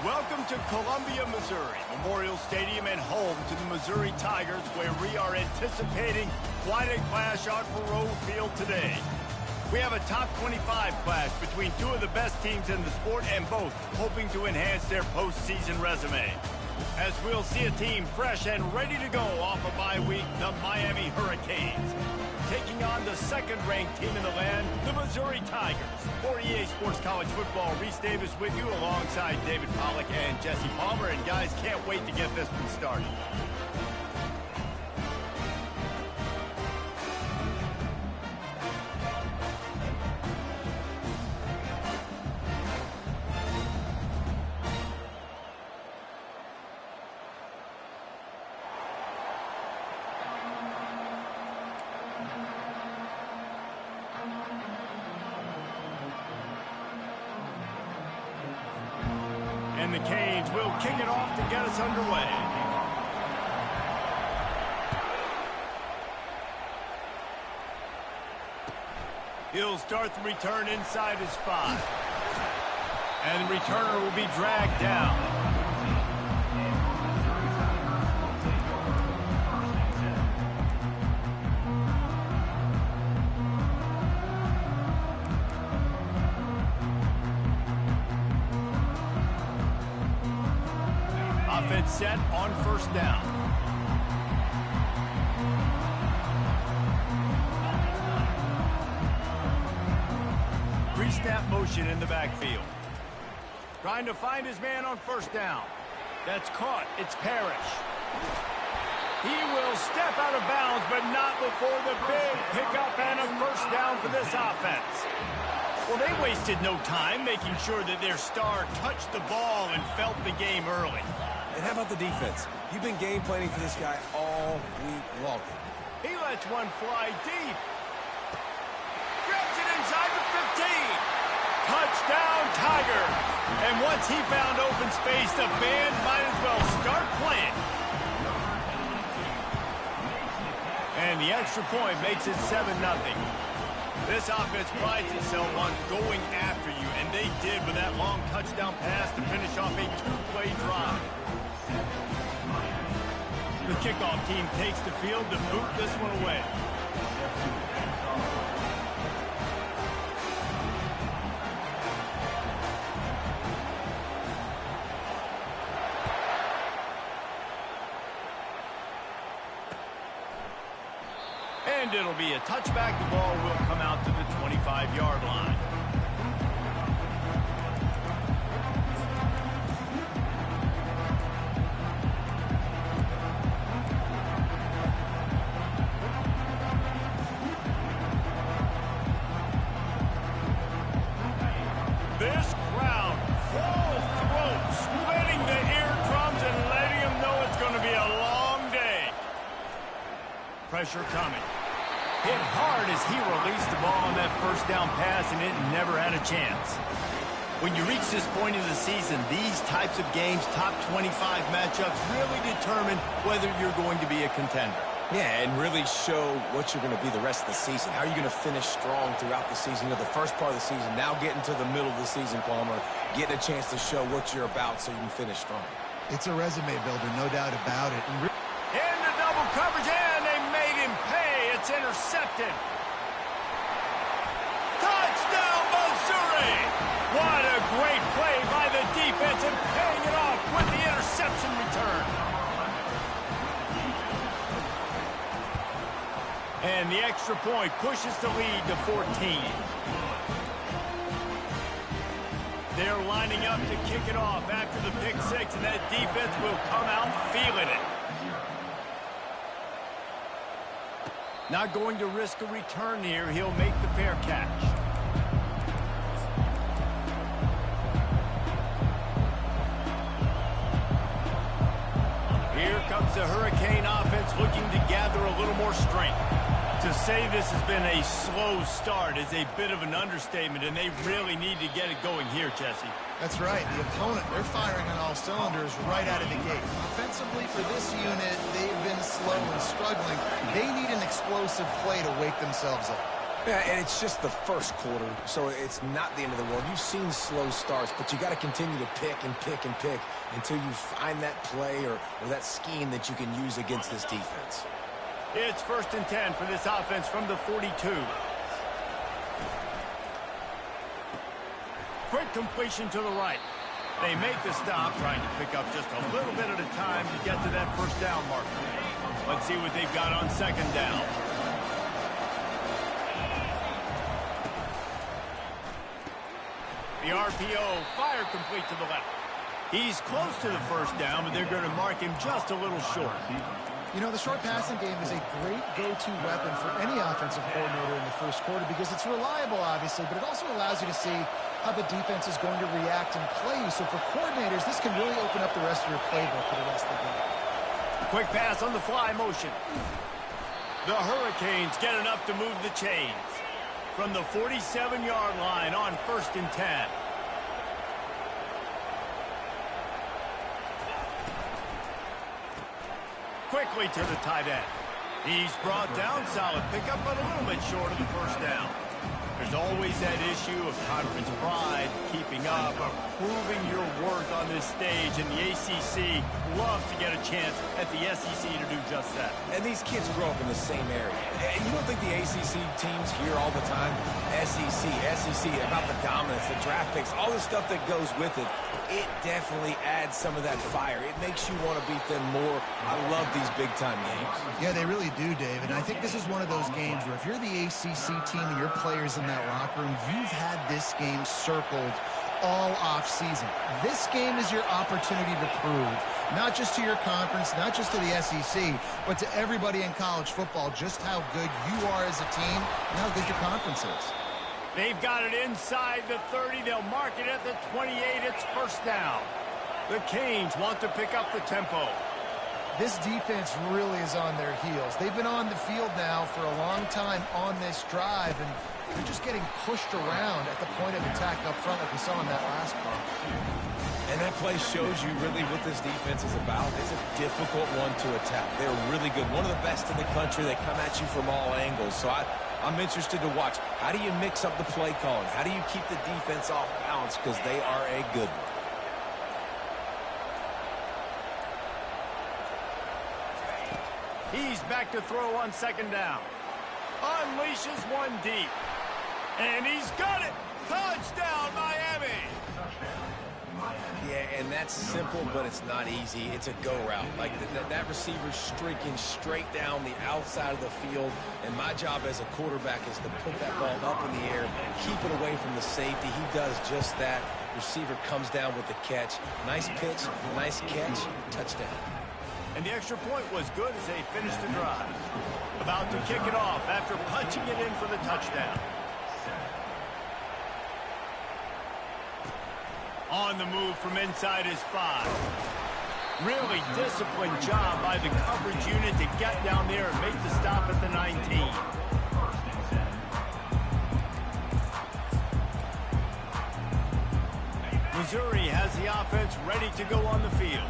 Welcome to Columbia, Missouri, Memorial Stadium and home to the Missouri Tigers, where we are anticipating quite a clash on Faroe Field today. We have a top 25 clash between two of the best teams in the sport, and both hoping to enhance their postseason resume. As we'll see a team fresh and ready to go off a bye week, the Miami Hurricanes, taking on the second-ranked team in the land, the Missouri Tigers. For EA Sports College Football, Reese Davis with you alongside David Pollack and Jesse Palmer. And guys, can't wait to get this one started. And the Canes will kick it off to get us underway. He'll start the return inside his 5. And the returner will be dragged down. Offense set on first down. Pre-snap motion in the backfield. Trying to find his man on first down. That's caught. It's Parrish. He will step out of bounds, but not before the big pickup and a first down for this offense. Well, they wasted no time making sure that their star touched the ball and felt the game early. And how about the defense? You've been game planning for this guy all week long. He lets one fly deep. Grabs it inside the 15. Touchdown, Tiger. And once he found open space, the band might as well start playing. And the extra point makes it 7-0. This offense prides itself on going after you, and they did with that long touchdown pass to finish off a 2-play drive. The kickoff team takes the field to boot this one away. And it'll be a touchback. The ball will come out to the 25-yard line. This crowd, full throat, splitting the eardrums and letting them know it's going to be a long day. Pressure coming. Hit hard as he released the ball on that first down pass, and it never had a chance. When you reach this point of the season, these types of games, top 25 matchups, really determine whether you're going to be a contender. Yeah, and really show what you're going to be the rest of the season. How are you going to finish strong throughout the season? You know, the first part of the season, now getting to the middle of the season, Palmer, getting a chance to show what you're about so you can finish strong. It's a resume builder, no doubt about it. In the double coverage, and they made him pay. It's intercepted. Touchdown, Missouri! What a great play by the defense, and paying it off with the interception return. And the extra point pushes the lead to 14. They're lining up to kick it off after the pick six, and that defense will come out feeling it. Not going to risk a return here. He'll make the fair catch. Here comes the Hurricane offense looking to gather a little more strength. To say this has been a slow start is a bit of an understatement, and they really need to get it going here, Jesse. That's right. The opponent, they're firing on all cylinders right out of the gate. Offensively, for this unit, they've been slow and struggling. They need an explosive play to wake themselves up. Yeah, and it's just the first quarter, so it's not the end of the world. You've seen slow starts, but you got to continue to pick and pick and pick until you find that play or that scheme that you can use against this defense. It's 1st and 10 for this offense from the 42. Quick completion to the right. They make the stop, trying to pick up just a little bit at a time to get to that first down marker. Let's see what they've got on 2nd down. The RPO, fire complete to the left. He's close to the first down, but they're going to mark him just a little short. You know, the short passing game is a great go-to weapon for any offensive coordinator in the first quarter because it's reliable, obviously, but it also allows you to see how the defense is going to react and play you. So for coordinators, this can really open up the rest of your playbook for the rest of the game. Quick pass on the fly motion. The Hurricanes get enough to move the chains. From the 47-yard line on 1st and 10. Quickly to the tight end. He's brought down, solid pickup, but a little bit short of the first down. There's always that issue of conference pride, keeping up, or proving your worth on this stage, and the ACC loves to get a chance at the SEC to do just that. And these kids grow up in the same area. And you don't think the ACC teams hear all the time, SEC, about the dominance, the draft picks, all the stuff that goes with it. It definitely adds some of that fire. It makes you want to beat them more. I love these big-time games. Yeah, they really do, David. And I think this is one of those games where if you're the ACC team and your players in that locker room, you've had this game circled all off-season. This game is your opportunity to prove, not just to your conference, not just to the SEC, but to everybody in college football, just how good you are as a team and how good your conference is. They've got it inside the 30. They'll mark it at the 28. It's first down. The Canes want to pick up the tempo. This defense really is on their heels. They've been on the field now for a long time on this drive, and they're just getting pushed around at the point of attack up front like we saw in that last play. And that play shows you really what this defense is about. It's a difficult one to attack. They're really good. One of the best in the country. They come at you from all angles. So I'm interested to watch. How do you mix up the play calling? How do you keep the defense off balance? Because they are a good one. He's back to throw on 2nd down. Unleashes one deep. And he's got it. Touchdown, Miami. Yeah, and that's simple, but it's not easy. It's a go route. Like that receiver's streaking straight down the outside of the field, and my job as a quarterback is to put that ball up in the air, keep it away from the safety. He does just that. Receiver comes down with the catch. Nice pitch, nice catch, touchdown. And the extra point was good as they finished the drive. About to kick it off after punching it in for the touchdown. On the move from inside his 5. Really disciplined job by the coverage unit to get down there and make the stop at the 19. Missouri has the offense ready to go on the field.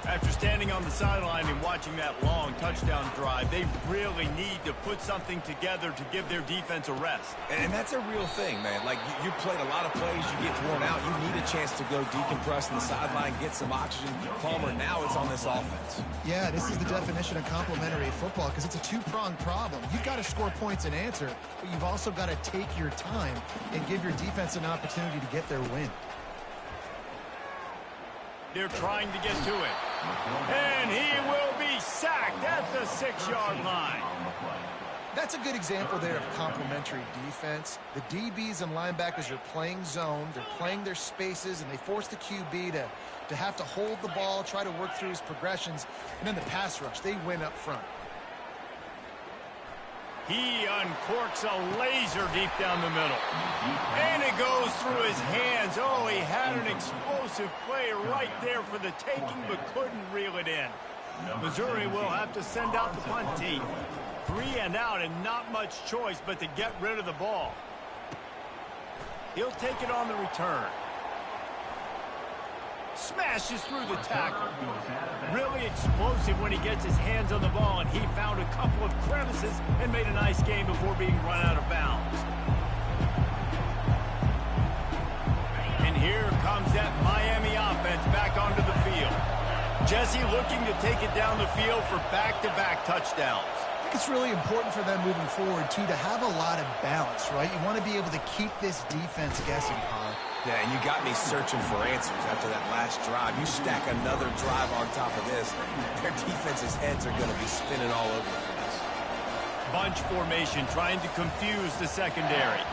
After standing on the sideline and watching that long touchdown drive, they really need to put something together to give their defense a rest. And that's a real thing, man. Like, you played a lot of plays, you get worn out, you need a chance to go decompress on the sideline, get some oxygen. Palmer, now it's on this offense. Yeah, this is the definition of complementary football because it's a two-pronged problem. You've got to score points and answer, but you've also got to take your time and give your defense an opportunity to get their win. They're trying to get to it. And he will be sacked at the 6-yard line. That's a good example there of complementary defense. The DBs and linebackers are playing zone. They're playing their spaces, and they force the QB to have to hold the ball, try to work through his progressions. And then the pass rush, they win up front. He uncorks a laser deep down the middle. And it goes through his hands. Oh, he had an explosive play right there for the taking, but couldn't reel it in. Missouri will have to send out the punt team. 3 and out and not much choice but to get rid of the ball. He'll take it on the return. Smashes through the tackle. Really explosive when he gets his hands on the ball, and he found a couple of crevices and made a nice game before being run out of bounds. Jesse looking to take it down the field for back-to-back touchdowns. I think it's really important for them moving forward, too, to have a lot of balance, right? You want to be able to keep this defense guessing, Carl. Yeah, and you got me searching for answers after that last drive. You stack another drive on top of this, their defense's heads are going to be spinning all over the place. Bunch formation trying to confuse the secondary.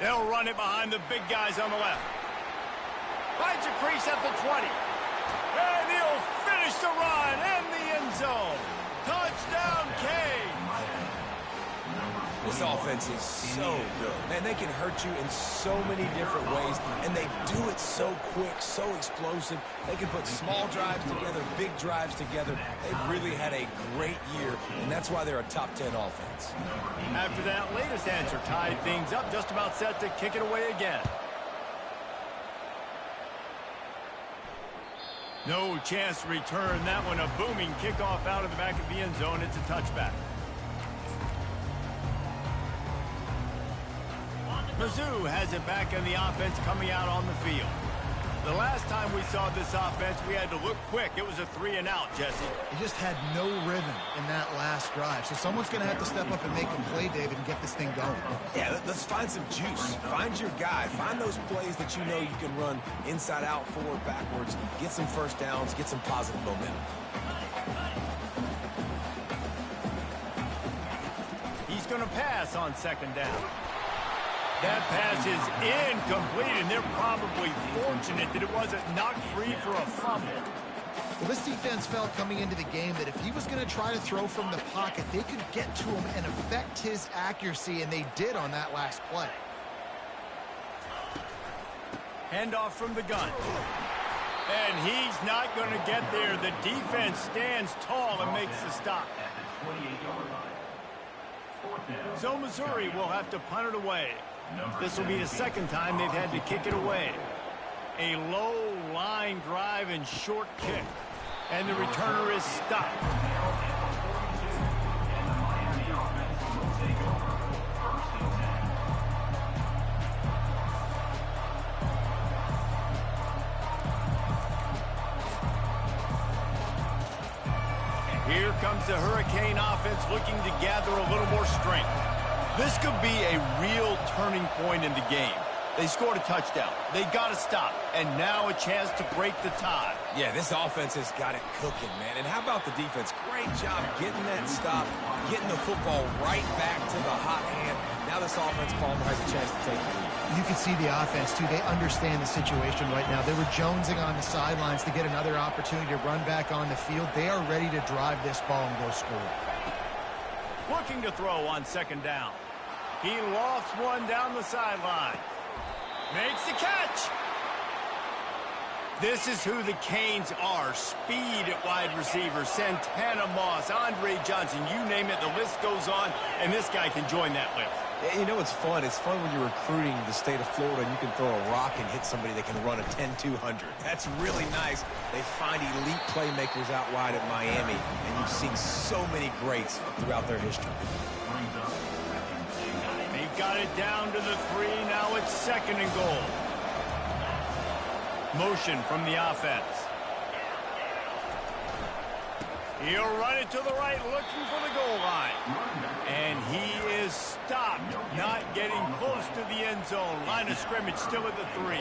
They'll run it behind the big guys on the left. Finds a crease at the 20. And he'll finish the run in the end zone. Touchdown, Canes. This offense is so good. Man, they can hurt you in so many different ways, and they do it so quick, so explosive. They can put small drives together, big drives together. They've really had a great year, and that's why they're a top 10 offense. After that latest answer tied things up, just about set to kick it away again. No chance to return that one. A booming kickoff out of the back of the end zone. It's a touchback. Mizzou has it back in the offense coming out on the field. The last time we saw this offense, we had to look quick. It was a 3-and-out, Jesse. He just had no rhythm in that last drive. So someone's going to have to step up and make a play, David, and get this thing going. Yeah, let's find some juice. Find your guy. Find those plays that you know you can run inside out, forward, backwards. Get some first downs. Get some positive momentum. He's going to pass on second down. That pass is incomplete, and they're probably fortunate that it wasn't knocked free for a fumble. Well, this defense felt coming into the game that if he was going to try to throw from the pocket, they could get to him and affect his accuracy, and they did on that last play. Handoff from the gun. And he's not going to get there. The defense stands tall and makes the stop. So Missouri will have to punt it away. This will be the second time they've had to kick it away. A low line drive and short kick. And the returner is stopped. Here comes the Hurricane offense looking to gather a little more strength. This could be a real turning point in the game. They scored a touchdown. They got to stop. And now a chance to break the tie. Yeah, this offense has got it cooking, man. And how about the defense? Great job getting that stop, getting the football right back to the hot hand. Now this offense, Palmer, has a chance to take the lead. You can see the offense, too. They understand the situation right now. They were jonesing on the sidelines to get another opportunity to run back on the field. They are ready to drive this ball and go score. Looking to throw on second down. He lofts one down the sideline. Makes the catch. This is who the Canes are. Speed at wide receiver. Santana Moss, Andre Johnson, you name it, the list goes on, and this guy can join that list. You know what's fun? It's fun when you're recruiting the state of Florida and you can throw a rock and hit somebody that can run a 10-200. That's really nice. They find elite playmakers out wide at Miami, and you've seen so many greats throughout their history. They got it down to the 3. Now it's second and goal. Motion from the offense. He'll run it to the right, looking for the goal line. And he is stopped, not getting close to the end zone. Line of scrimmage still at the 3.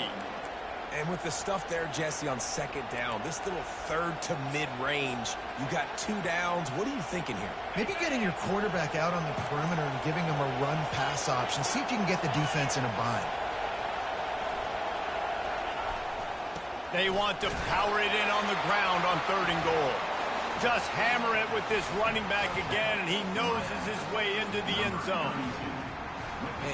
And with the stuff there, Jesse, on second down, this little third to mid-range, you got 2 downs. What are you thinking here? Maybe getting your quarterback out on the perimeter and giving him a run-pass option. See if you can get the defense in a bind. They want to power it in on the ground on third and goal. Just hammer it with this running back again, and he noses his way into the end zone.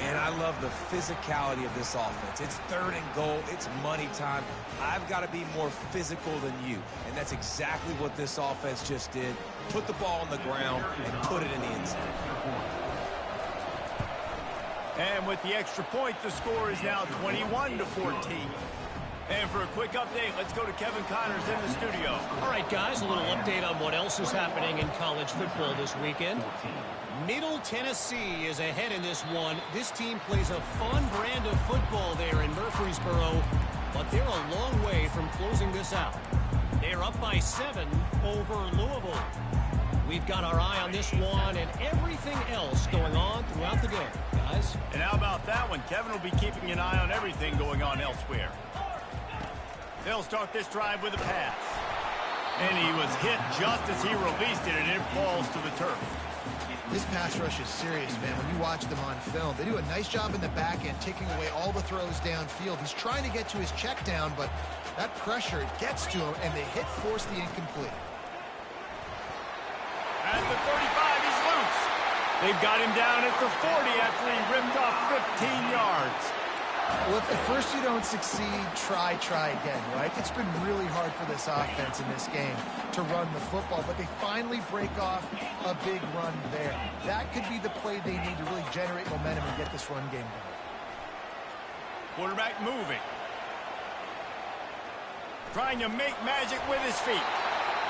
And I love the physicality of this offense. It's third and goal. It's money time. I've got to be more physical than you. And that's exactly what this offense just did. Put the ball on the ground and put it in the end zone. And with the extra point, the score is now 21-14. And for a quick update, let's go to Kevin Connors in the studio. All right, guys, a little update on what else is happening in college football this weekend. Middle Tennessee is ahead in this one. This team plays a fun brand of football there in Murfreesboro, but they're a long way from closing this out. They're up by 7 over Louisville. We've got our eye on this one and everything else going on throughout the day, guys. And how about that one? Kevin will be keeping an eye on everything going on elsewhere. They'll start this drive with a pass. And he was hit just as he released it, and it falls to the turf. This pass rush is serious, man. When you watch them on film, they do a nice job in the back end, taking away all the throws downfield. He's trying to get to his check down, but that pressure gets to him, and the hit forced the incomplete. At the 35, he's loose. They've got him down at the 40 after he ripped off 15 yards. Well, if at first you don't succeed, try again, right? It's been really hard for this offense in this game to run the football, but they finally break off a big run there. That could be the play they need to really generate momentum and get this run game going. Quarterback moving. Trying to make magic with his feet.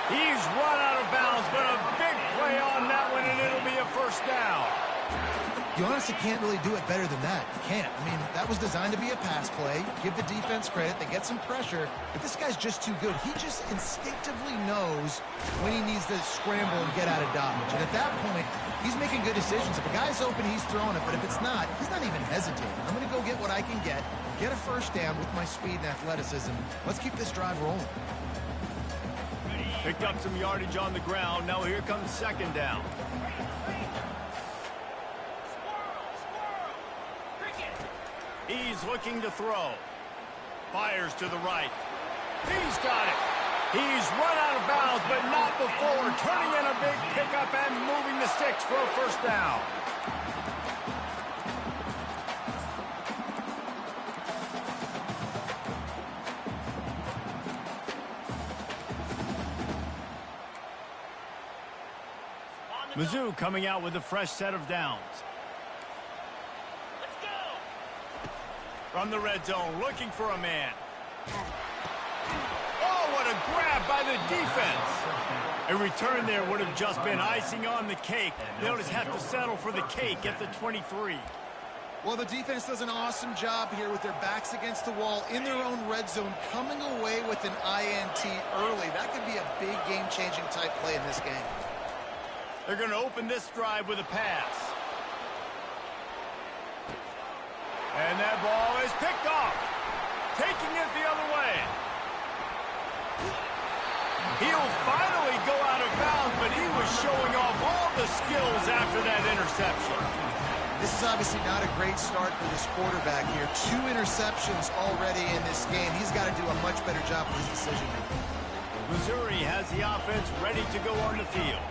He's run out of bounds, but a big play on that one, and it'll be a first down. You honestly can't really do it better than that. You can't. I mean, that was designed to be a pass play. Give the defense credit. They get some pressure. But this guy's just too good. He just instinctively knows when he needs to scramble and get out of dodge. And at that point, he's making good decisions. If a guy's open, he's throwing it. But if it's not, he's not even hesitating. I'm going to go get what I can get a first down with my speed and athleticism. Let's keep this drive rolling. Picked up some yardage on the ground. Now here comes second down. He's looking to throw. Fires to the right. He's got it. He's run out of bounds, but not before. Turning in a big pickup and moving the sticks for a first down. Mizzou coming out with a fresh set of downs. Let's go. From the red zone, looking for a man. Oh, what a grab by the defense. A return there would have just been icing on the cake. They'll just have to settle for the cake at the 23. Well, the defense does an awesome job here with their backs against the wall in their own red zone, coming away with an INT early. That could be a big game-changing type play in this game. They're going to open this drive with a pass. And that ball is picked off. Taking it the other way. He'll finally go out of bounds, but he was showing off all the skills after that interception. This is obviously not a great start for this quarterback here. 2 interceptions already in this game. He's got to do a much better job with his decision-making. Missouri has the offense ready to go on the field.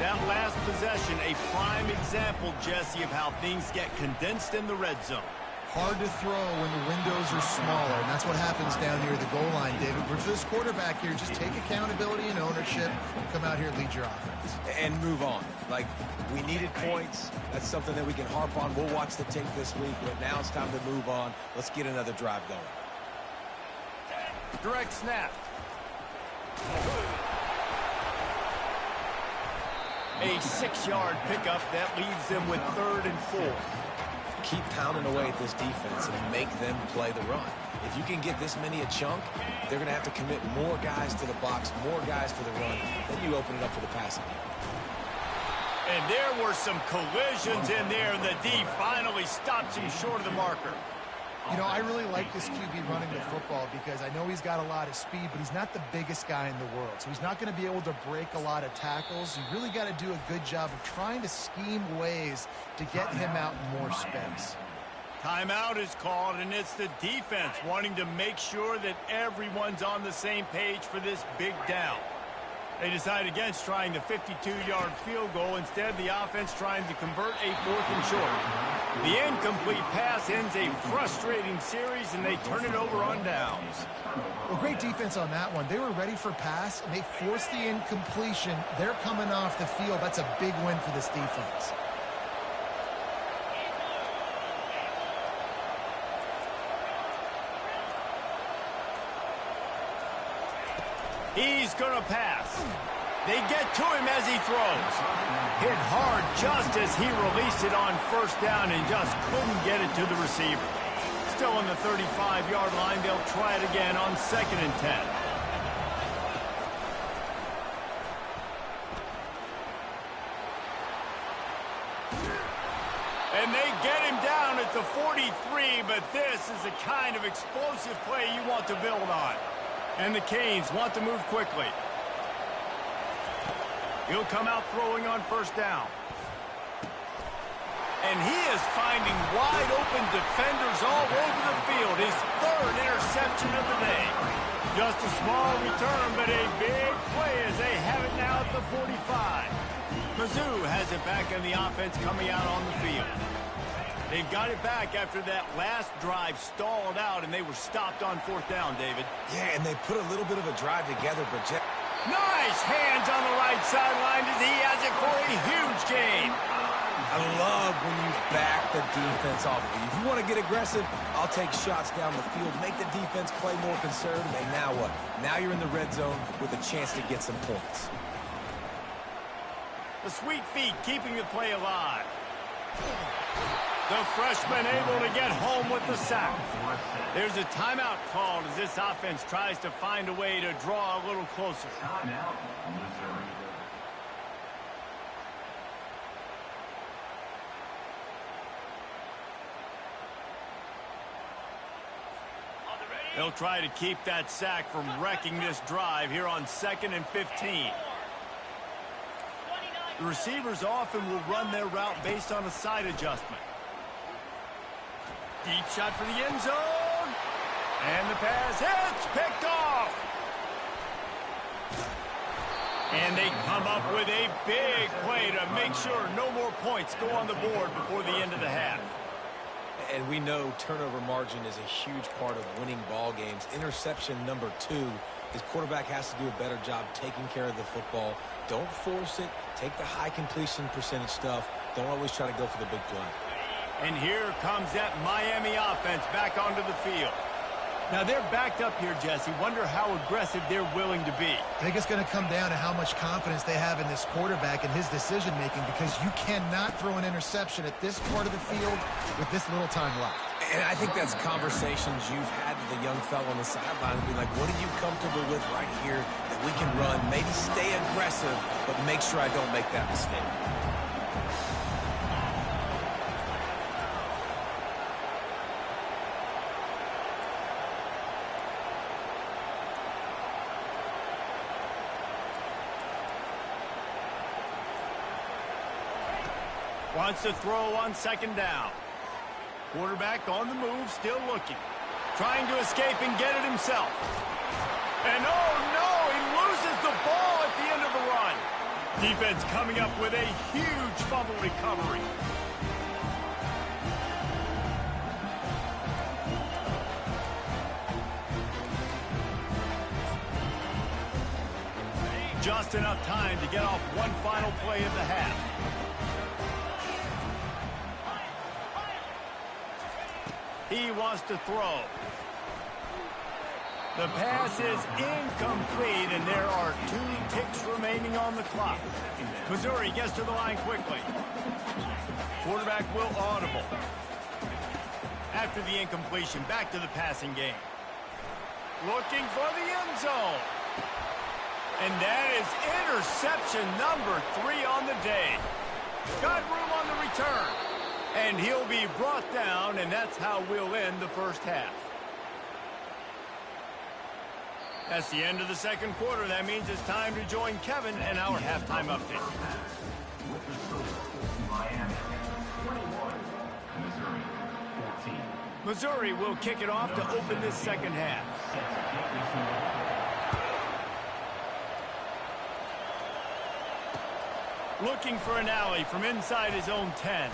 That last possession, a prime example, Jesse, of how things get condensed in the red zone. Hard to throw when the windows are smaller, and that's what happens down near the goal line, David. But for this quarterback here, just take accountability and ownership and come out here and lead your offense. And move on. Like, we needed points. That's something that we can harp on. We'll watch the tape this week, but now it's time to move on. Let's get another drive going. Direct snap. A 6-yard pickup that leaves them with 3rd and 4. Keep pounding away at this defense and make them play the run. If you can get this many a chunk, they're going to have to commit more guys to the box, more guys to the run. Then you open it up for the passing game. And there were some collisions in there, and the D finally stops him short of the marker. You know, I really like this QB running the football because I know he's got a lot of speed, but he's not the biggest guy in the world. So he's not going to be able to break a lot of tackles. You really got to do a good job of trying to scheme ways to get him out in more space. Timeout is called, and it's the defense wanting to make sure that everyone's on the same page for this big down. They decide against trying the 52-yard field goal. Instead, the offense trying to convert a 4th and short. The incomplete pass ends a frustrating series, and they turn it over on downs. Well, great defense on that one. They were ready for pass, and they forced the incompletion. They're coming off the field. That's a big win for this defense. He's going to pass. They get to him as he throws. Hit hard just as he released it on first down and just couldn't get it to the receiver. Still on the 35-yard line. They'll try it again on 2nd and 10. And they get him down at the 43, but this is the kind of explosive play you want to build on. And the Canes want to move quickly. He'll come out throwing on first down. And he is finding wide-open defenders all over the field. His 3rd interception of the day. Just a small return, but a big play as they have it now at the 45. Mizzou has it back in the offense coming out on the field. They've got it back after that last drive stalled out, and they were stopped on 4th down, David. Yeah, and they put a little bit of a drive together, but nice hands on the right sideline as he has it for a huge gain. I love when you back the defense off of you. If you want to get aggressive, I'll take shots down the field, make the defense play more conservative, and now what? Now you're in the red zone with a chance to get some points. The sweet feet keeping the play alive. The freshman able to get home with the sack. There's a timeout called as this offense tries to find a way to draw a little closer. They'll try to keep that sack from wrecking this drive here on 2nd and 15. The receivers often will run their route based on a side adjustment. Deep shot for the end zone. And the pass hits, picked off. And they come up with a big play to make sure no more points go on the board before the end of the half. And we know turnover margin is a huge part of winning ball games. Interception number 2. His quarterback has to do a better job taking care of the football. Don't force it. Take the high completion percentage stuff. Don't always try to go for the big play. And here comes that Miami offense back onto the field. Now they're backed up here, Jesse. Wonder how aggressive they're willing to be. I think it's going to come down to how much confidence they have in this quarterback and his decision-making, because you cannot throw an interception at this part of the field with this little time left. And I think that's conversations you've had with the young fellow on the sideline and be like, what are you comfortable with right here that we can run? Maybe stay aggressive, but make sure I don't make that mistake. Wants to throw on 2nd down. Quarterback on the move, still looking. Trying to escape and get it himself. And oh no, he loses the ball at the end of the run. Defense coming up with a huge fumble recovery. Just enough time to get off one final play of the half. He wants to throw. The pass is incomplete, and there are 2 ticks remaining on the clock. Missouri gets to the line quickly. Quarterback will audible. After the incompletion, back to the passing game. Looking for the end zone. And that is interception number 3 on the day. Got room on the return. And he'll be brought down, and that's how we'll end the first half. That's the end of the 2nd quarter. That means it's time to join Kevin and our halftime update. Missouri will kick it off to open this 2nd half. Looking for an alley from inside his own 10.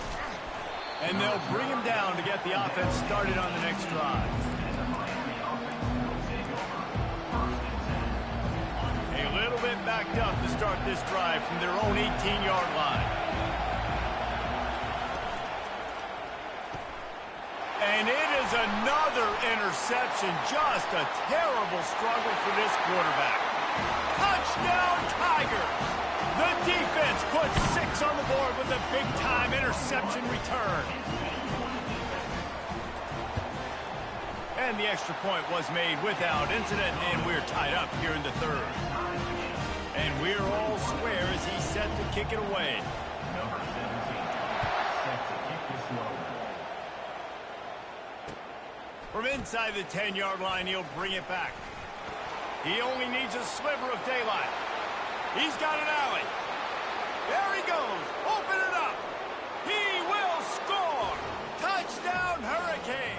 And they'll bring him down to get the offense started on the next drive. A little bit backed up to start this drive from their own 18-yard line. And it is another interception. Just a terrible struggle for this quarterback. Touchdown, Tigers! The defense puts 6 on the board with a big-time interception return. And the extra point was made without incident, and we're tied up here in the third. And we're all square as he's set to kick it away. From inside the 10-yard line, he'll bring it back. He only needs a sliver of daylight. He's got an alley. There he goes. Open it up. He will score. Touchdown, Hurricane.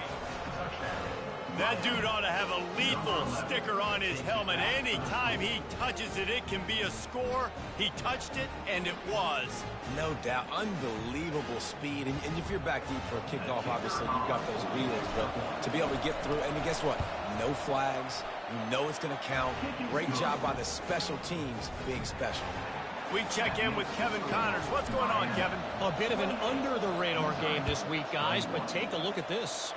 That dude ought to have a lethal sticker on his helmet. Anytime he touches it, it can be a score. He touched it, and it was. No doubt. Unbelievable speed. And if you're back deep for a kickoff, obviously you've got those wheels. But to be able to get through, and guess what? No flags. You know it's going to count. Great job by the special teams being special. We check in with Kevin Connors. What's going on, Kevin? A bit of an under-the-radar game this week, guys, but take a look at this.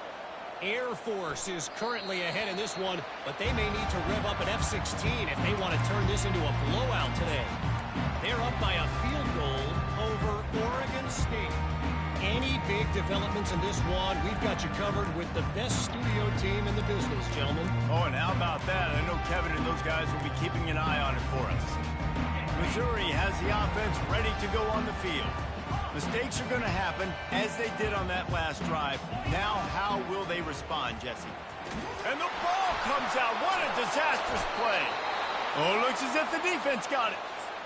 Air Force is currently ahead in this one, but they may need to rev up an F-16 if they want to turn this into a blowout today. They're up by a field goal over Oregon State. Any big developments in this one, we've got you covered with the best studio team in the business, gentlemen. Oh, and how about that? I know Kevin and those guys will be keeping an eye on it for us. Missouri has the offense ready to go on the field. Mistakes are going to happen, as they did on that last drive. Now, how will they respond, Jesse? And the ball comes out. What a disastrous play. Oh, looks as if the defense got it.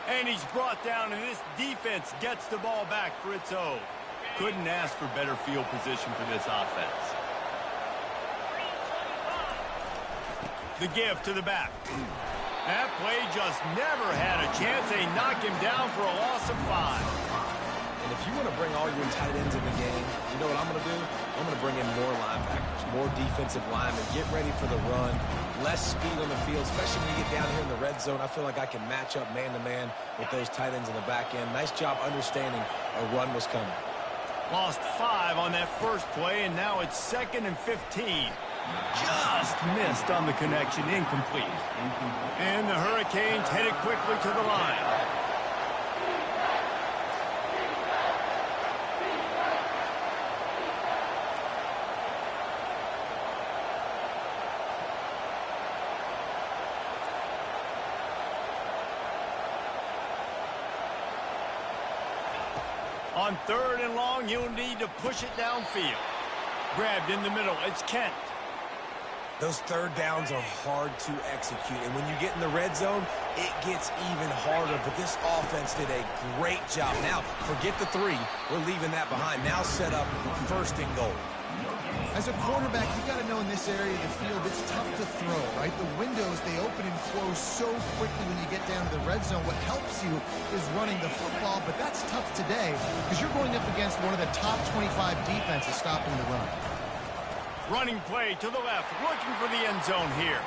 And he's brought down, and this defense gets the ball back for its own. Couldn't ask for better field position for this offense. The give to the back. That play just never had a chance. They knock him down for a loss of 5. And if you want to bring all your tight ends in the game, you know what I'm going to do? I'm going to bring in more linebackers, more defensive linemen, get ready for the run, less speed on the field, especially when you get down here in the red zone. I feel like I can match up man-to-man with those tight ends in the back end. Nice job understanding a run was coming. Lost 5 on that first play, and now it's 2nd and 15. Just missed on the connection, incomplete. And the Hurricanes headed quickly to the line. On 3rd and long, you'll need to push it downfield. Grabbed in the middle, it's Kent. Those third downs are hard to execute, and when you get in the red zone, it gets even harder. But this offense did a great job. Now, forget the 3. We're leaving that behind. Now set up 1st and goal. As a quarterback, you got to know in this area of the field, it's tough to throw, right? The windows, they open and close so quickly when you get down to the red zone. What helps you is running the football, but that's tough today because you're going up against one of the top 25 defenses stopping the run. Running play to the left, looking for the end zone here.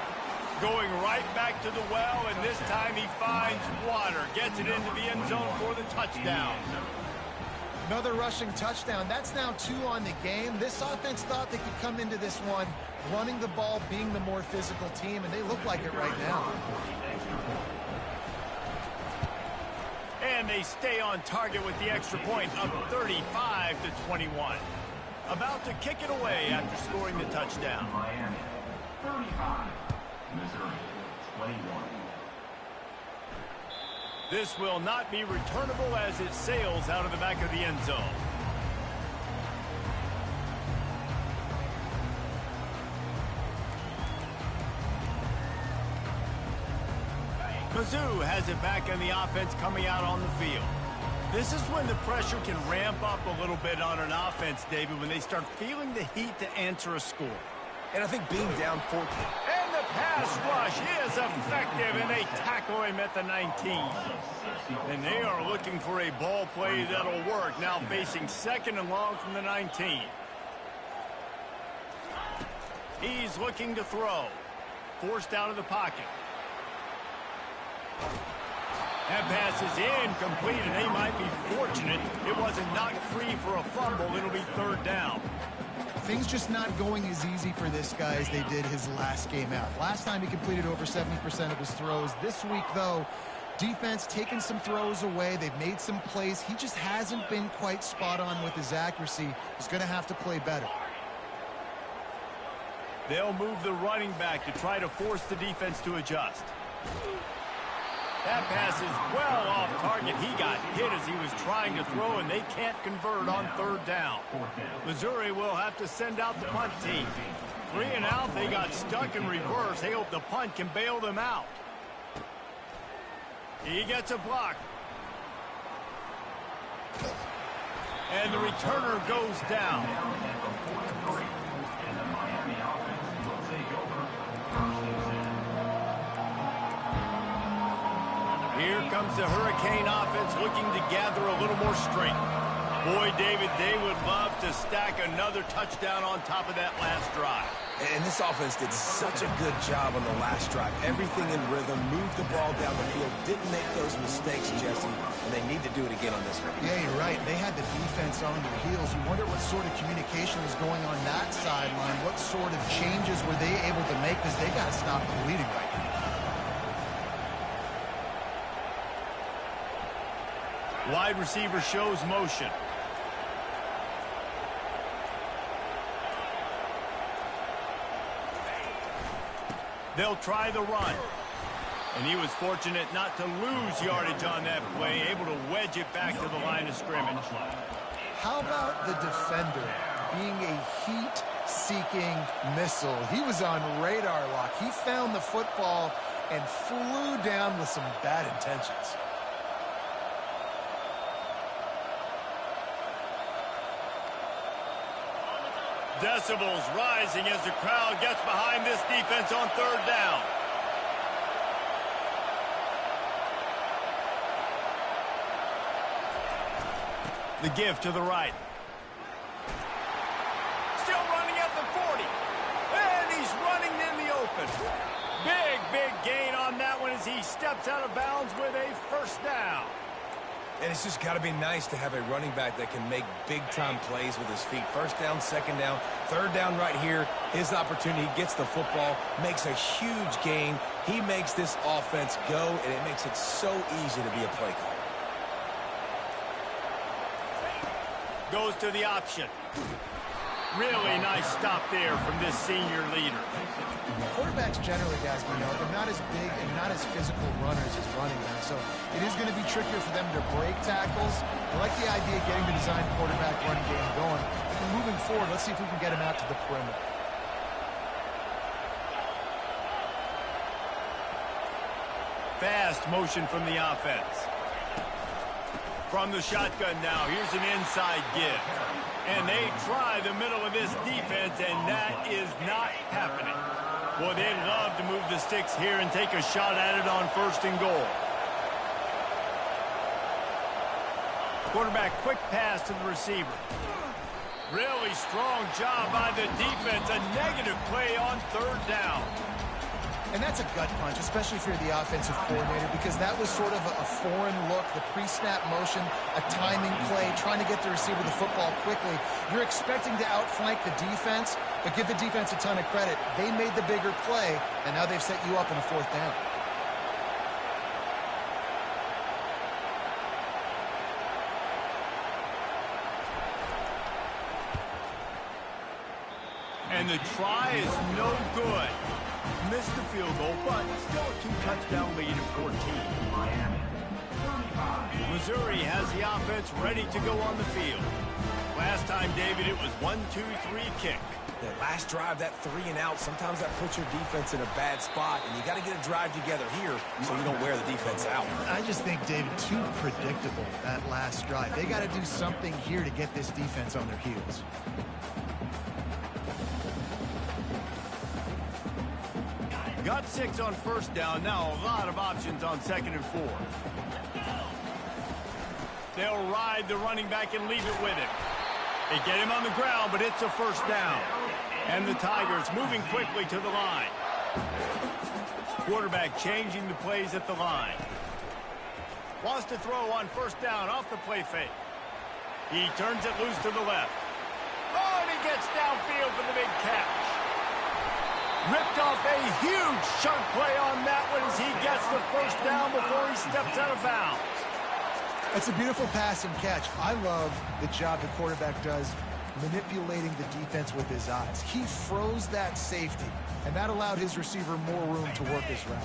Going right back to the well, and this time he finds water. Gets it into the end zone for the touchdown. Another rushing touchdown. That's now 2 on the game. This offense thought they could come into this one running the ball, being the more physical team, and they look like it right now. And they stay on target with the extra point of 35-21. About to kick it away after scoring the touchdown. Miami, 35. Missouri, 21. This will not be returnable as it sails out of the back of the end zone. Mizzou has it back in the offense coming out on the field. This is when the pressure can ramp up a little bit on an offense, David, when they start feeling the heat to answer a score. And I think being down 14. And the pass rush is effective, and they tackle him at the 19. And they are looking for a ball play that'll work, now facing 2nd and long from the 19. He's looking to throw. Forced out of the pocket. That pass is incomplete, and they might be fortunate it wasn't knocked free for a fumble. It'll be 3rd down. Things just not going as easy for this guy as they did his last game out. Last time he completed over 70% of his throws. This week, though, defense taking some throws away. They've made some plays. He just hasn't been quite spot on with his accuracy. He's going to have to play better. They'll move the running back to try to force the defense to adjust. That pass is well off target. He got hit as he was trying to throw, and they can't convert on third down. Missouri will have to send out the punt team. 3 and out, they got stuck in reverse. They hope the punt can bail them out. He gets a block. And the returner goes down. Here comes the Hurricane offense looking to gather a little more strength. Boy, David, they would love to stack another touchdown on top of that last drive. And this offense did such a good job on the last drive. Everything in rhythm, moved the ball down the field, didn't make those mistakes, Jesse, and they need to do it again on this one. Yeah, you're right. They had the defense on their heels. You wonder what sort of communication was going on that sideline. What sort of changes were they able to make, because they got to stop the bleeding right now. Wide receiver shows motion. They'll try the run. And he was fortunate not to lose yardage on that play, able to wedge it back to the line of scrimmage. How about the defender being a heat-seeking missile? He was on radar lock. He found the football and flew down with some bad intentions. Decibels rising as the crowd gets behind this defense on third down. The give to the right. Still running at the 40. And he's running in the open. Big gain on that one as he steps out of bounds with a first down. And it's just got to be nice to have a running back that can make big-time plays with his feet. First down, second down, third down right here. His opportunity, gets the football, makes a huge gain. He makes this offense go, and it makes it so easy to be a play caller. Goes to the option. Really nice stop there from this senior leader. Quarterbacks generally, guys, we know, they're not as big and not as physical runners as running backs, so it is going to be trickier for them to break tackles. I like the idea of getting the design quarterback running game going. And moving forward, let's see if we can get him out to the perimeter. Fast motion from the offense. From the shotgun now, here's an inside give. And they try the middle of this defense, and that is not happening. Boy, they'd love to move the sticks here and take a shot at it on first and goal. Quarterback, quick pass to the receiver. Really strong job by the defense. A negative play on third down. And that's a gut punch, especially if you're the offensive coordinator, because that was sort of a foreign look, the pre-snap motion, a timing play, trying to get the receiver the football quickly. You're expecting to outflank the defense, but give the defense a ton of credit. They made the bigger play, and now they've set you up in a fourth down. And the try is no good. Missed the field goal, but still a 2-touchdown lead of 14. Missouri has the offense ready to go on the field. Last time, David, it was 1-2-3 kick. That last drive, that 3 and out, sometimes that puts your defense in a bad spot, and you got to get a drive together here so you don't wear the defense out. I just think, David, too predictable, that last drive. They got to do something here to get this defense on their heels. Got 6 on first down. Now a lot of options on second and 4. They'll ride the running back and leave it with him. They get him on the ground, but it's a first down. And the Tigers moving quickly to the line. Quarterback changing the plays at the line. Wants to throw on first down off the play fake. He turns it loose to the left. Oh, and he gets downfield for the big catch. Ripped off a huge chunk play on that one as he gets the first down before he steps out of bounds. It's a beautiful pass and catch. I love the job the quarterback does manipulating the defense with his eyes. He froze that safety, and that allowed his receiver more room to work his route.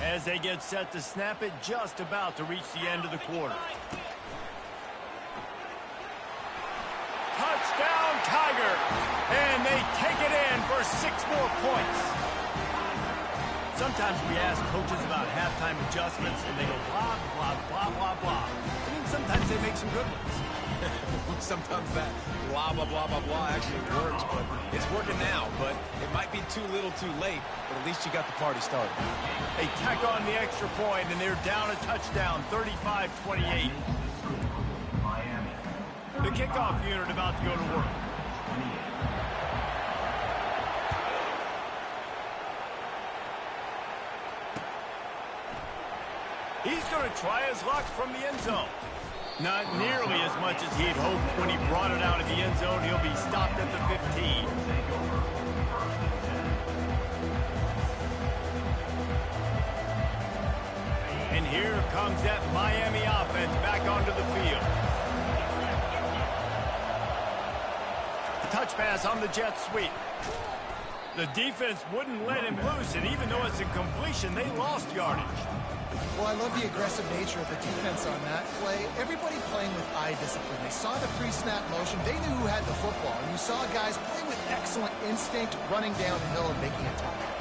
As they get set to snap it, just about to reach the end of the quarter. Touchdown, Tiger! And they take it in for 6 more points. Sometimes we ask coaches about halftime adjustments, and they go blah, blah, blah, blah, blah. I mean, sometimes they make some good ones. Sometimes that blah, blah, blah, blah, blah actually works, but it's working now. But it might be too little too late, but at least you got the party started. They tack on the extra point, and they're down a touchdown, 35-28. The kickoff unit about to go to work. He's going to try his luck from the end zone. Not nearly as much as he had hoped when he brought it out of the end zone. He'll be stopped at the 15. And here comes that Miami offense back onto the field. Touch pass on the jet sweep. The defense wouldn't let him loose, and even though it's a completion, they lost yardage. Well, I love the aggressive nature of the defense on that play. Everybody playing with eye discipline. They saw the pre-snap motion. They knew who had the football. And you saw guys playing with excellent instinct, running downhill and making a tackle.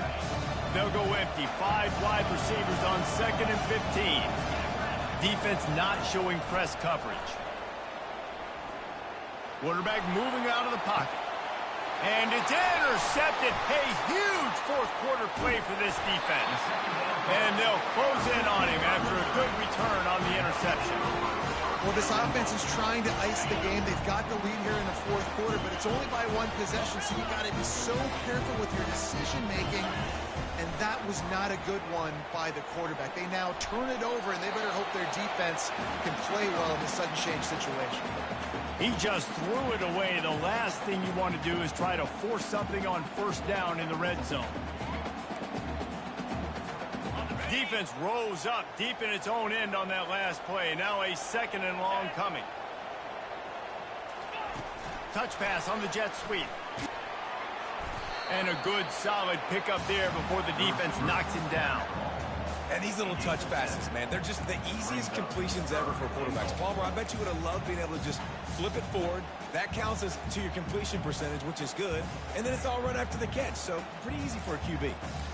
They'll go empty. 5 wide receivers on 2nd and 15. Defense not showing press coverage. Quarterback moving out of the pocket. And it's intercepted. A huge fourth-quarter play for this defense. And they'll close in on him after a good return on the interception. Well, this offense is trying to ice the game. They've got the lead here in the fourth quarter, but it's only by 1 possession, so you got to be so careful with your decision-making. And that was not a good one by the quarterback. They now turn it over, and they better hope their defense can play well in this sudden change situation. He just threw it away. The last thing you want to do is try to force something on first down in the red zone. Defense rose up deep in its own end on that last play. Now a 2nd and long coming. Touch pass on the jet sweep. And a good solid pickup there before the defense knocks him down. And these little touch passes, man, they're just the easiest completions ever for quarterbacks. Palmer, I bet you would have loved being able to just flip it forward. That counts as to your completion percentage, which is good. And then it's all right after the catch, so pretty easy for a QB.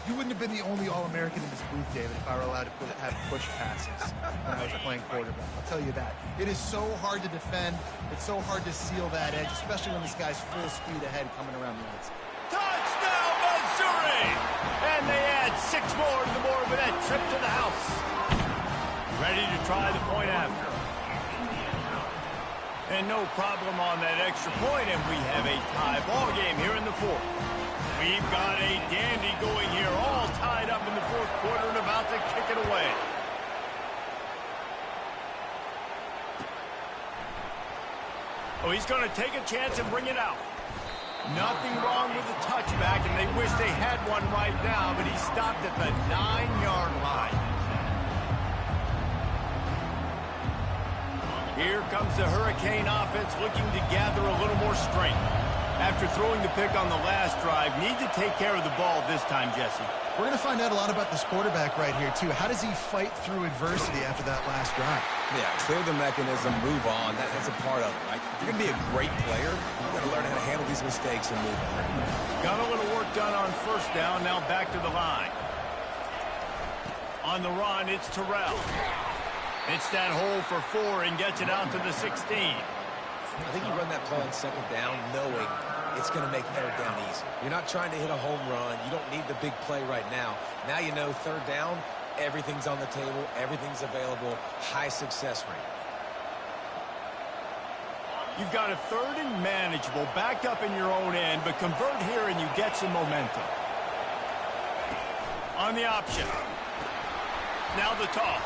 You wouldn't have been the only All-American in this booth, David, if I were allowed to have push passes when I was playing quarterback. I'll tell you that. It is so hard to defend. It's so hard to seal that edge, especially when this guy's full speed ahead coming around the outside. Touchdown, Missouri! And they add 6 more to the board with that trip to the house. Ready to try the point after. And no problem on that extra point, and we have a tie ball game here in the fourth. We've got a dandy going here, all tied up in the fourth quarter and about to kick it away. Oh, he's going to take a chance and bring it out. Nothing wrong with the touchback, and they wish they had one right now, but he stopped at the 9-yard line. Here comes the Hurricane offense looking to gather a little more strength. After throwing the pick on the last drive, need to take care of the ball this time, Jesse. We're going to find out a lot about this quarterback right here, too. How does he fight through adversity after that last drive? Yeah, clear the mechanism, move on. That's a part of it, right? If you're going to be a great player, you've got to learn how to handle these mistakes and move on. Got a little work done on first down, now back to the line. On the run, it's Terrell. It's that hole for 4 and gets it out to the 16. I think you run that play on 2nd down knowing it's going to make 3rd down easy. You're not trying to hit a home run. You don't need the big play right now. Now you know 3rd down, everything's on the table, everything's available, high success rate. You've got a 3rd and manageable, backed up in your own end, but convert here and you get some momentum. On the option. Now the toss.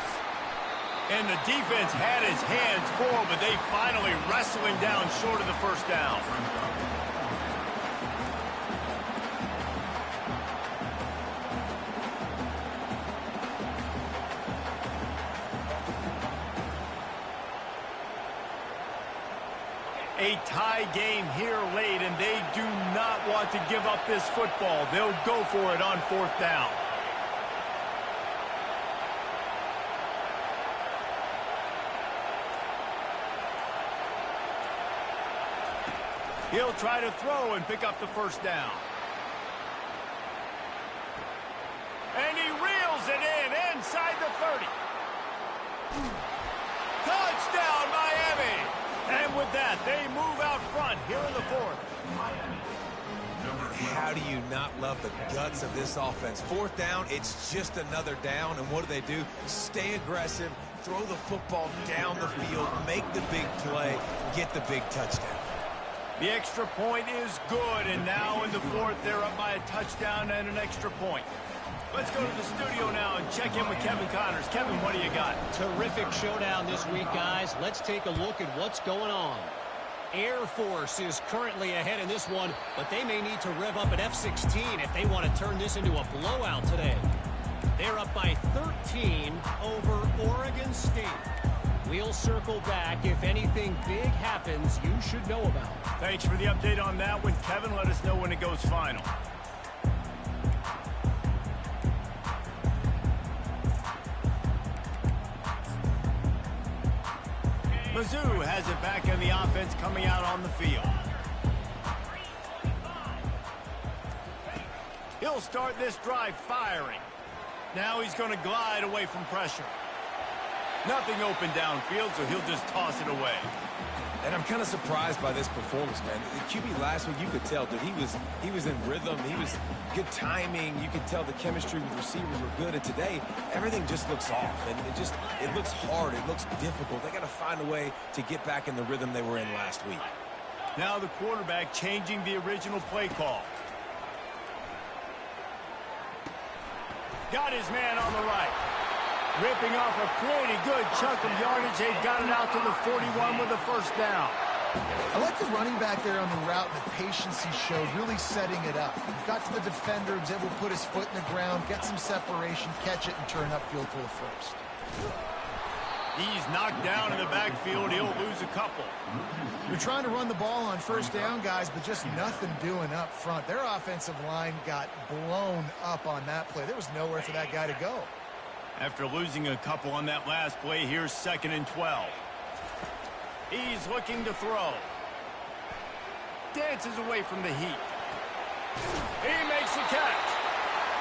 And the defense had his hands full, but they finally wrestle him down short of the first down. A tie game here late, and they do not want to give up this football. They'll go for it on 4th down. He'll try to throw and pick up the 1st down. And he reels it in inside the 30. Touchdown, Miami! And with that, they move out front here in the 4th. How do you not love the guts of this offense? 4th down, it's just another down. And what do? Stay aggressive, throw the football down the field, make the big play, get the big touchdown. The extra point is good, and now in the 4th, they're up by a touchdown and an extra point. Let's go to the studio now and check in with Kevin Connors. Kevin, what do you got? Terrific showdown this week, guys. Let's take a look at what's going on. Air Force is currently ahead in this one, but they may need to rev up an F-16 if they want to turn this into a blowout today. They're up by 13 over Oregon State. We'll circle back. If anything big happens, you should know about. Thanks for the update on that one, Kevin. Let us know when it goes final. Mizzou has it back in the offense coming out on the field. He'll start this drive firing. Now he's going to glide away from pressure. Nothing open downfield, so he'll just toss it away. And I'm kind of surprised by this performance, man. The QB last week, you could tell, dude, he was in rhythm. He was good timing. You could tell the chemistry with receivers were good. And today, everything just looks off. And it looks hard. It looks difficult. They got to find a way to get back in the rhythm they were in last week. Now the quarterback changing the original play call. Got his man on the right. Ripping off a pretty good chunk of yardage. They got it out to the 41 with a 1st down. I like the running back there on the route and the patience he showed, really setting it up. He got to the defender, was able to put his foot in the ground, get some separation, catch it, and turn upfield for the 1st. He's knocked down in the backfield. He'll lose a couple. You're trying to run the ball on 1st down, guys, but just nothing doing up front. Their offensive line got blown up on that play. There was nowhere for that guy to go. After losing a couple on that last play, here's 2nd and 12. He's looking to throw. Dances away from the heat. He makes the catch.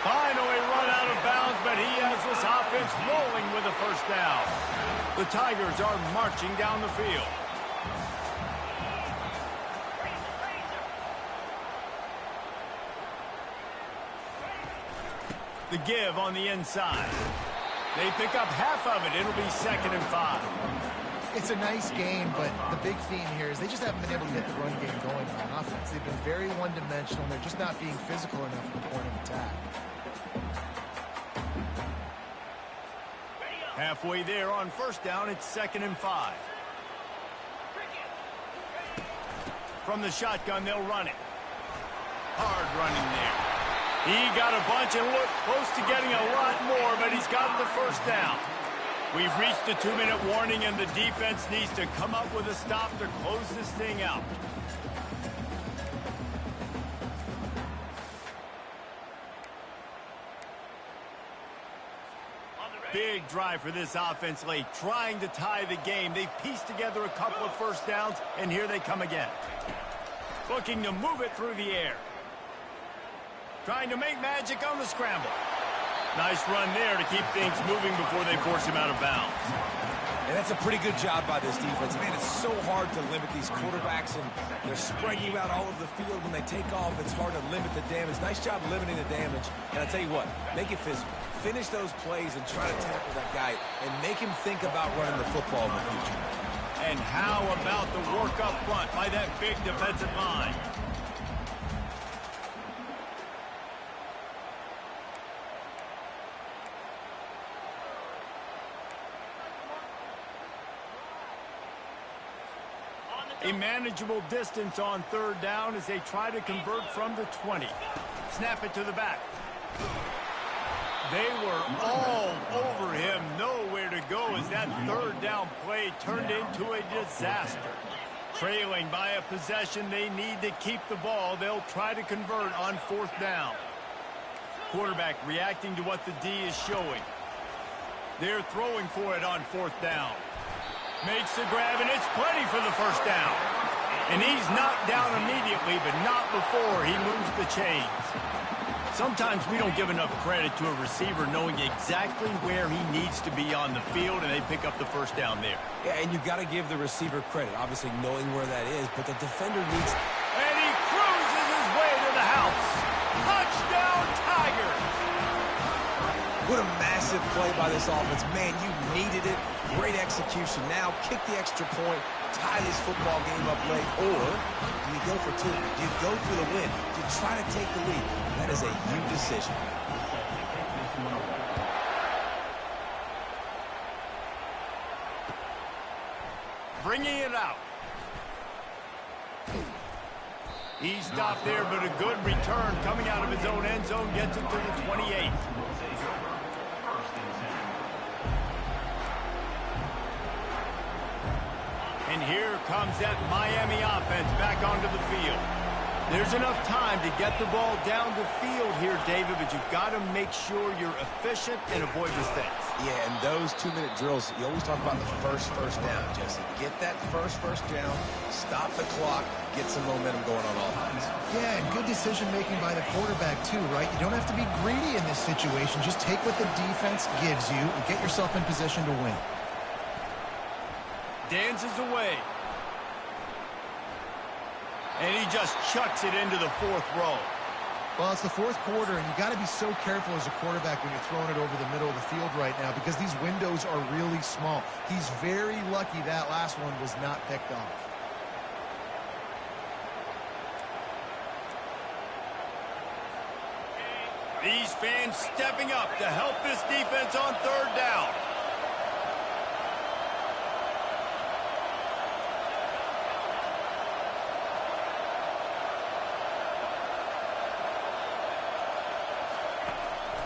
Finally run out of bounds, but he has this offense rolling with a 1st down. The Tigers are marching down the field. The give on the inside. They pick up half of it. It'll be 2nd and 5. It's a nice game, but the big theme here is they just haven't been able to get the run game going on offense. They've been very one-dimensional, and they're just not being physical enough at the point of attack. Halfway there on 1st down, it's 2nd and 5. From the shotgun, they'll run it. Hard running there. He got a bunch and looked close to getting a lot more, but he's got the 1st down. We've reached the 2-minute warning, and the defense needs to come up with a stop to close this thing out. Big drive for this offense late, trying to tie the game. They've pieced together a couple of 1st downs, and here they come again. Looking to move it through the air. Trying to make magic on the scramble. Nice run there to keep things moving before they force him out of bounds. And that's a pretty good job by this defense. Man, it's so hard to limit these quarterbacks, and they're spreading you out all over the field. When they take off, it's hard to limit the damage. Nice job limiting the damage. And I'll tell you what, make it physical. Finish those plays and try to tackle that guy and make him think about running the football in the future. And how about the work up front by that big defensive line? A manageable distance on 3rd down as they try to convert from the 20. Snap it to the back. They were all over him. Nowhere to go as that 3rd down play turned into a disaster. Trailing by a possession, they need to keep the ball. They'll try to convert on 4th down. Quarterback reacting to what the D is showing. They're throwing for it on 4th down. Makes the grab, and it's plenty for the 1st down. And he's knocked down immediately, but not before he moves the chains. Sometimes we don't give enough credit to a receiver knowing exactly where he needs to be on the field, and they pick up the 1st down there. Yeah, and you got to give the receiver credit, obviously knowing where that is, but the defender needs... And he cruises his way to the house. Touchdown, Tigers! What a massive play by this offense. Man, you needed it. Great execution. Now kick the extra point, tie this football game up late, or do you go for 2? Do you go for the win? Do you try to take the lead? That is a huge decision. Bringing it out. He stopped there, but a good return coming out of his own end zone gets it to the 28. And here comes that Miami offense back onto the field. There's enough time to get the ball down the field here, David, but you've got to make sure you're efficient and avoid mistakes. Yeah, and those 2-minute drills, you always talk about the first down, Jesse. Get that first down, stop the clock, get some momentum going on offense. Yeah, and good decision-making by the quarterback, too, right? You don't have to be greedy in this situation. Just take what the defense gives you and get yourself in position to win. Dances away. And he just chucks it into the 4th row. Well, it's the 4th quarter, and you got to be so careful as a quarterback when you're throwing it over the middle of the field right now because these windows are really small. He's very lucky that last one was not picked off. These fans stepping up to help this defense on 3rd down.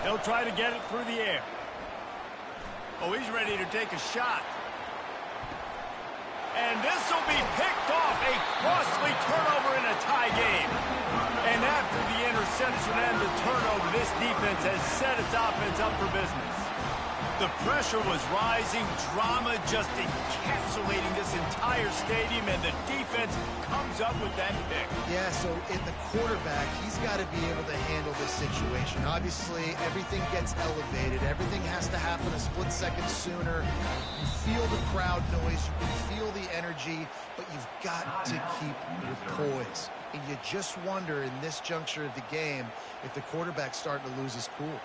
They'll try to get it through the air. Oh, he's ready to take a shot. And this will be picked off. A costly turnover in a tie game. And after the interception and the turnover, this defense has set its offense up for business. The pressure was rising, drama just encapsulating this entire stadium, and the defense comes up with that pick. Yeah, so in the quarterback, he's got to be able to handle this situation. Obviously, everything gets elevated. Everything has to happen a split second sooner. You feel the crowd noise. You can feel the energy, but you've got to keep your poise. And you just wonder in this juncture of the game if the quarterback's starting to lose his cool.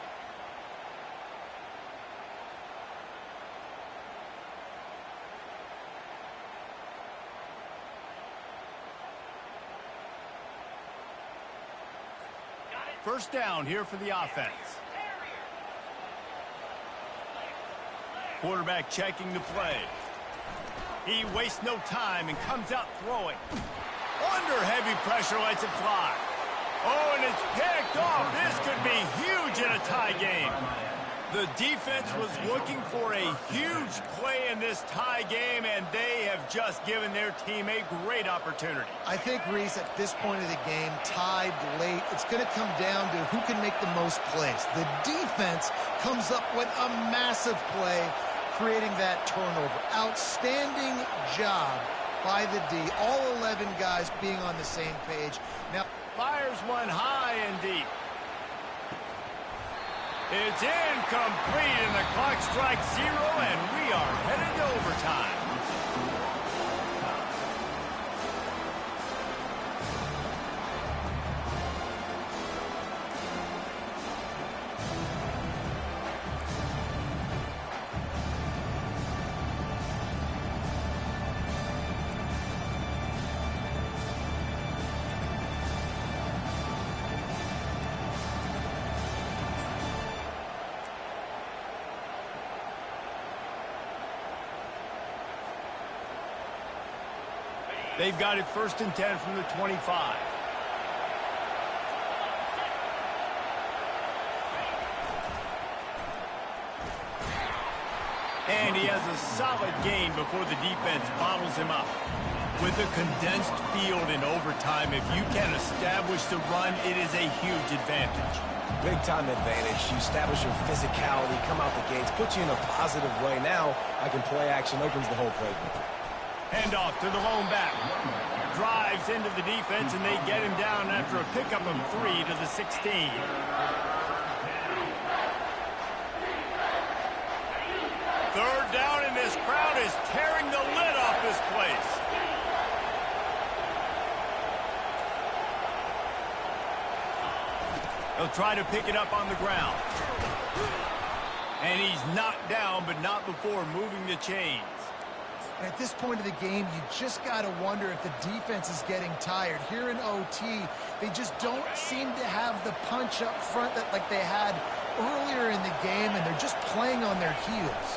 First down here for the offense. Quarterback checking the play. He wastes no time and comes out throwing. Under heavy pressure, lets it fly. Oh, and it's picked off. This could be huge in a tie game. The defense was looking for a huge play in this tie game, and they have just given their team a great opportunity. I think, Reese, at this point of the game, tied late, it's going to come down to who can make the most plays. The defense comes up with a massive play, creating that turnover. Outstanding job by the D. All 11 guys being on the same page. Now, fires one high and deep. It's incomplete, and the clock strikes 0, and we are headed to overtime. They've got it 1st and 10 from the 25. And he has a solid gain before the defense bottles him up. With a condensed field in overtime, if you can establish the run, it is a huge advantage. Big-time advantage. You establish your physicality, come out the gates, put you in a positive way. Now, I can play action, opens the whole play. Handoff to the lone back. Drives into the defense, and they get him down after a pickup of 3 to the 16. Third down, and this crowd is tearing the lid off this place. He'll try to pick it up on the ground. And he's knocked down, but not before moving the chains. And at this point of the game, you just got to wonder if the defense is getting tired. Here in OT, they just don't seem to have the punch up front that like they had earlier in the game, and they're just playing on their heels.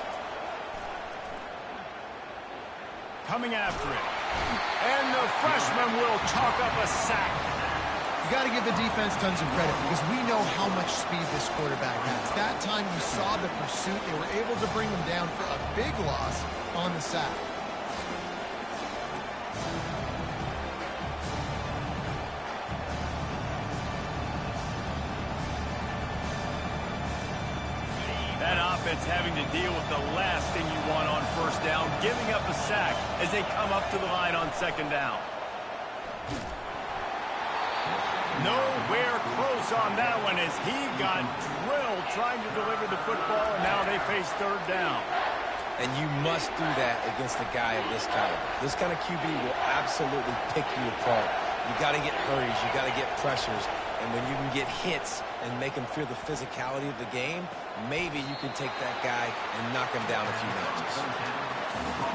Coming after it. And the freshman will chalk up a sack. You got to give the defense tons of credit because we know how much speed this quarterback has. That time you saw the pursuit. They were able to bring him down for a big loss on the sack. That offense having to deal with the last thing you want on first down, giving up a sack as they come up to the line on second down. Nowhere close on that one as he got drilled trying to deliver the football, and now they face third down. And you must do that against a guy of this caliber. This kind of QB will absolutely pick you apart. You got to get hurries. You got to get pressures. And when you can get hits and make him feel the physicality of the game, maybe you can take that guy and knock him down a few notches.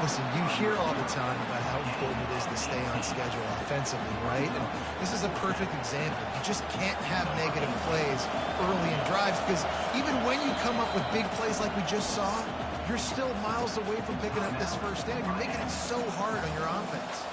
Listen, you hear all the time about how important it is to stay on schedule offensively, right? And this is a perfect example. You just can't have negative plays early in drives because even when you come up with big plays like we just saw, you're still miles away from picking up this first down. You're making it so hard on your offense.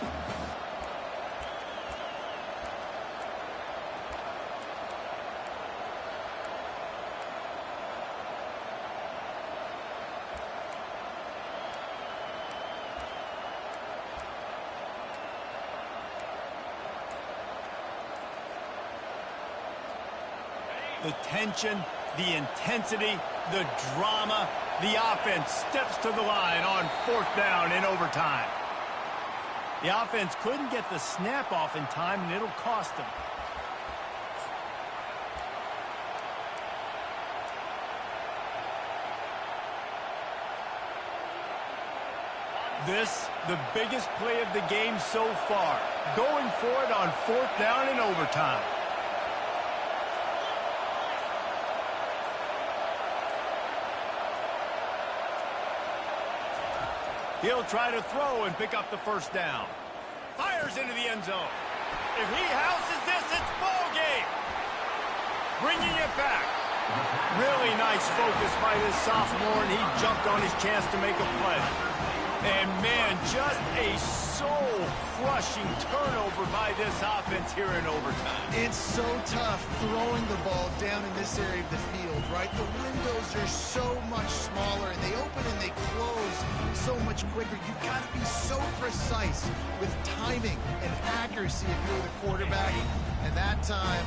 The tension, the intensity, the drama, the offense steps to the line on fourth down in overtime. The offense couldn't get the snap off in time, and it'll cost them. This, the biggest play of the game so far. Going for it on fourth down in overtime. He'll try to throw and pick up the first down. Fires into the end zone. If he houses this, it's ball game. Bringing it back. Really nice focus by this sophomore, and he jumped on his chance to make a play. And, man, just a soul-crushing turnover by this offense here in overtime. It's so tough throwing the ball down in this area of the field, right? The windows are so much smaller, and they open and they close so much quicker. You've got to be so precise with timing and accuracy if you're the quarterback. And that time,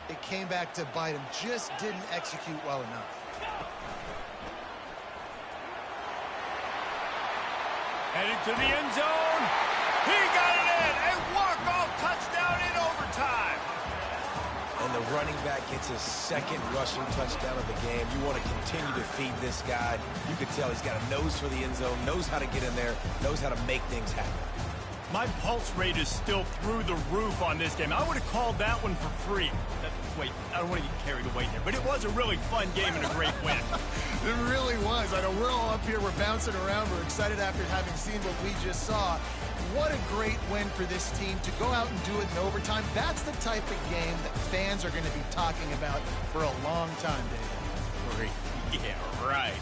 it came back to bite him. Just didn't execute well enough. Headed to the end zone. He got it in. A walk-off touchdown in overtime. And the running back gets his second rushing touchdown of the game. You want to continue to feed this guy. You can tell he's got a nose for the end zone, knows how to get in there, knows how to make things happen. My pulse rate is still through the roof on this game. I would have called that one for free. Wait, I don't want to get carried away here, but it was a really fun game and a great win. It really was. I know we're all up here, we're bouncing around, we're excited after having seen what we just saw. What a great win for this team to go out and do it in overtime. That's the type of game that fans are going to be talking about for a long time, David. Yeah, right.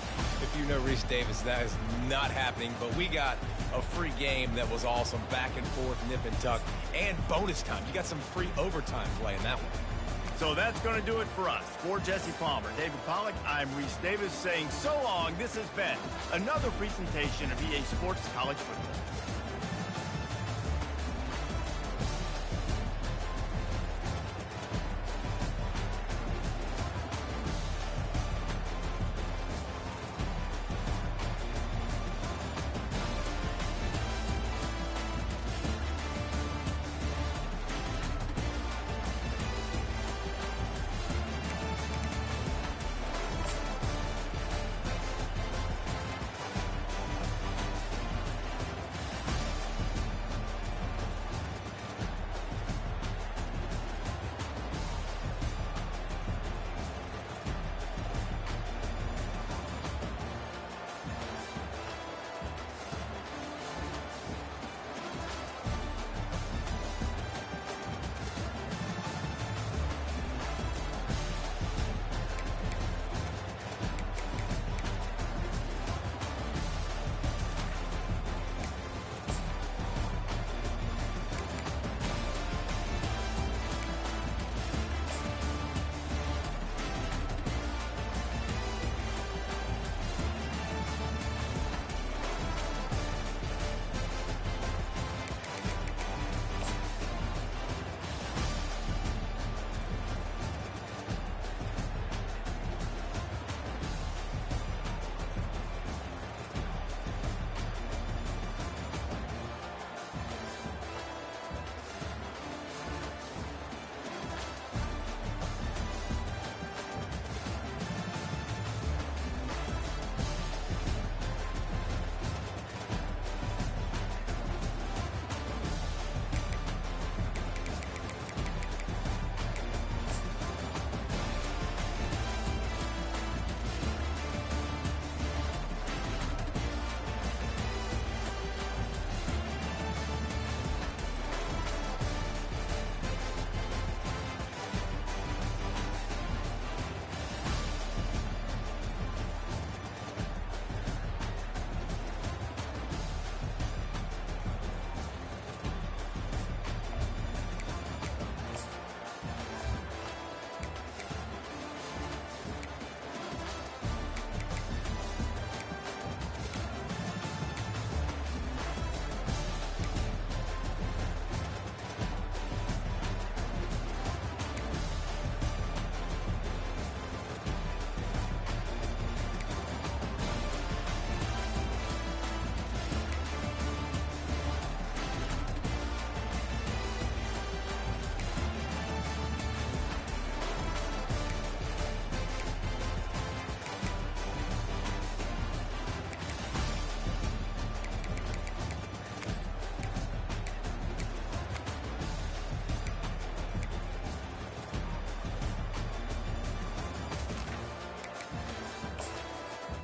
If you know Reese Davis, that is not happening, but we got a free game that was awesome. Back and forth, nip and tuck, and bonus time. You got some free overtime play in that one. So that's going to do it for us. For Jesse Palmer, David Pollack, I'm Reese Davis saying so long. This has been another presentation of EA Sports College Football.